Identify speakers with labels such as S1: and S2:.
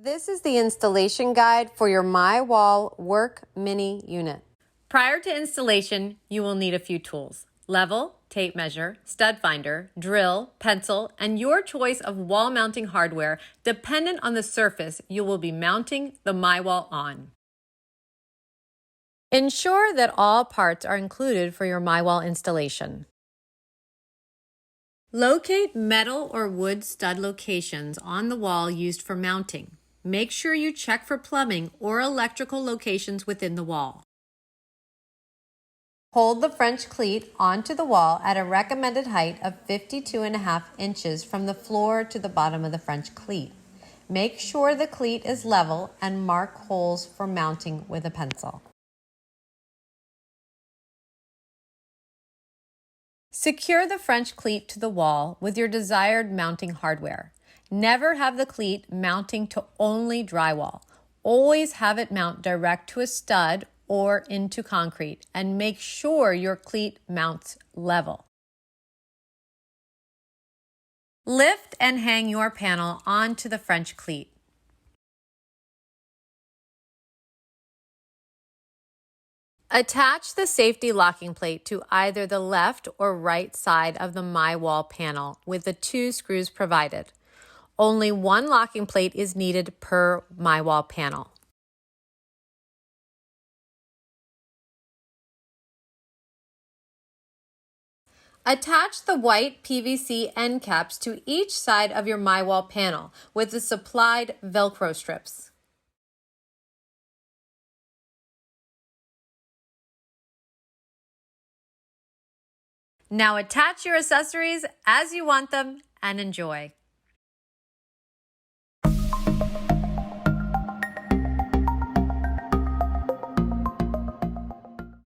S1: This is the installation guide for your myWall Work Mini unit. Prior to installation, you will need a few tools: level, tape measure, stud finder, drill, pencil, and your choice of wall mounting hardware dependent on the surface you will be mounting the myWall on. Ensure that all parts are included for your myWall installation. Locate metal or wood stud locations on the wall used for mounting. Make sure you check for plumbing or electrical locations within the wall. Hold the French cleat onto the wall at a recommended height of 52.5 inches from the floor to the bottom of the French cleat. Make sure the cleat is level and mark holes for mounting with a pencil. Secure the French cleat to the wall with your desired mounting hardware. Never have the cleat mounting to only drywall. Always have it mount direct to a stud or into concrete, and make sure your cleat mounts level. Lift and hang your panel onto the French cleat. Attach the safety locking plate to either the left or right side of the myWall panel with the 2 screws provided. Only 1 locking plate is needed per myWall panel. Attach the white PVC end caps to each side of your myWall panel with the supplied Velcro strips. Now attach your accessories as you want them and enjoy.